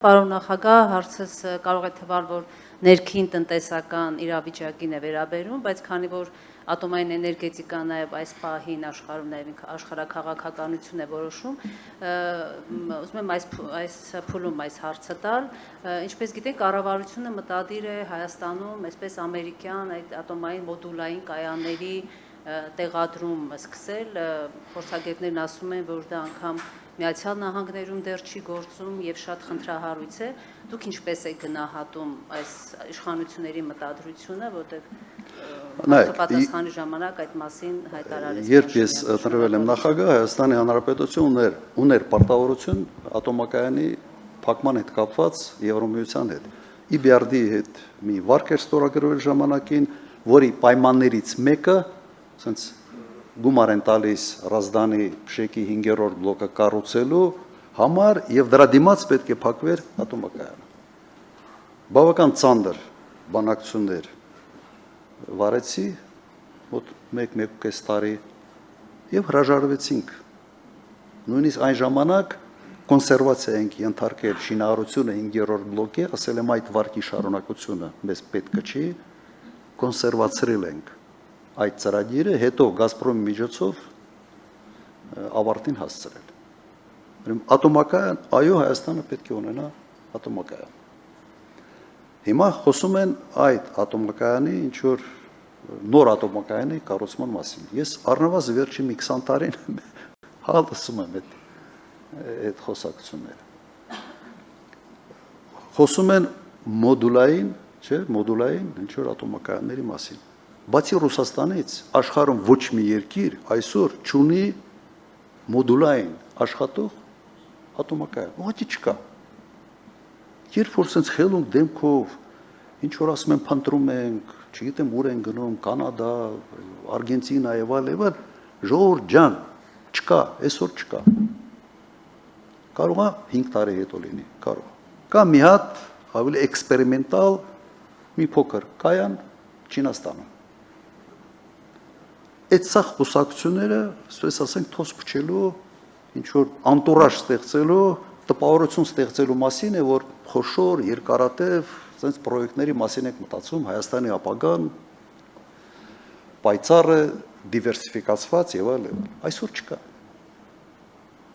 Պարոն նախագահ, հարցս կարող է թվալ, որ ներքին տնտեսական իրավիճակին է վերաբերում, բայց քանի որ ատոմային էներգետիկան նաև այս պահին աշխարհում նաև աշխարհաքաղաքականություն է որոշում, ուզում եմ այս փուլում այս հարցը տալ, ինչպես գիտենք, կառավարությունը մտադիր է Հայաստանում այսպես ամերիկյան այդ ատոմային մոդուլային կայանների տեղադրում սկսել, փորձագետներն ասում են, որ դա անգամ Միացյալ Նահանգներում դեռ չի գործում եւ շատ խնդրահարույց է, դուք ինչպես եք գնահատում այս իշխանությունների մտադրությունը, որտեղ պատասխանի ժամանակ այդ մասին հայտարարեց։ Երբ ես ընտրվել եմ նախագահ, Հայաստանի Հանրապետությունը ուներ պարտավորություն ատոմակայանի փակման հետ կապված Եվրոմիության հետ։ EBRD-ի հետ մի վարկ էր ստորագրվել ժամանակին, որի պայմաններից մեկը, ասենց գումար են տալիս Ռազդանի Փշեկի 5-րդ բլոկը կառուցելու համար եւ դրա դիմաց պետք է փակվեր ատոմակայանը։ Բավական ծանր բանակցություններ վարեցի մոտ 1-1.5 տարի եւ հրաժարվեցինք։ Նույնիսկ այն ժամանակ կոնսերվացիա ենք ենթարկել շինարարությունը 5-րդ բլոկի, ասել եմ այդ վարկի շարունակությունը մեզ պետք չի, կոնսերվացրել ենք այդ ծրագիրը, հետո Գազպրոմի միջոցով ավարտին հասցրել։ Ատոմակայան, այո, Հայաստանը պետք է ունենա ատոմակայան։ Հիմա խոսում են այդ ատոմակայանի, ինչ որ նոր ատոմակայանի կառուցման մասին։ Ես առնվազն վերջին մի 20 տարին հալսում եմ այդ խոսակցությունները։ Խոսում են մոդուլային, չէ, մոդուլային ինչ որ ատոմակայանների մասին։ Բացի Ռուսաստանից աշխարհում ոչ մի երկիր այսօր չունի մոդուլային աշխատող ատոմակայան։ Ուղղակի չկա։ Երբ որ sense խելուն դեմքով ինչ որ ասում են փնտրում ենք, չգիտեմ ուր են գնում, Կանադա, Արգենտինա եւ այլն, ժողովուրդ ջան, չկա, այսօր չկա։ Կարող է 5 տարի հետո լինի, կարող։ Կա մի հատ ավելի էքսպերիմենտալ մի փոքր կայան Չինաստանում։ Այդ սա խոսակցությունները, ասես ասենք, թոս փչելու, ինչ որ անտուրաժ ստեղծելու, տպավորություն ստեղծելու մասին է, որ խոշոր, երկարատև, ասենց պրոյեկտների մասին եք մտածում, Հայաստանի ապագան, պայծառը, դիվերսիֆիկացված եւ այլն։ Այսօր չկա։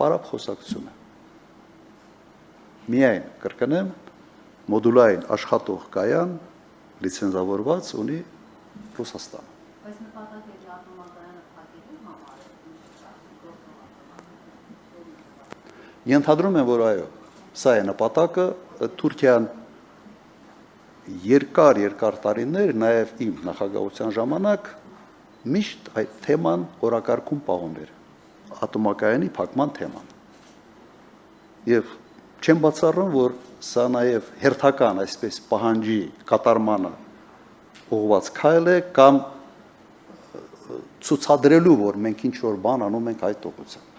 Պարապ խոսակցություն է։ Միայն կրկնեմ, մոդուլային աշխատող կայան լիցենզավորված ունի Ռուսաստանը։ Բայց նպատակը ատոմակայանը փակելու համար է։ Ենթադրում եմ, որ այո, սա է նպատակը, Թուրքիան երկար տարիներ, նաև իմ նախագահության ժամանակ միշտ այդ թեման օրակարգում պահում էր, ատոմակայանի փակման թեման։ Եվ չեմ բացառում, որ սա նաև հերթական այսպես պահանջի կատարմանը ուղղված քայլ է կամ ցուցադրելու, որ մենք ինչ որ բան անում ենք այդ ուղղությամբ։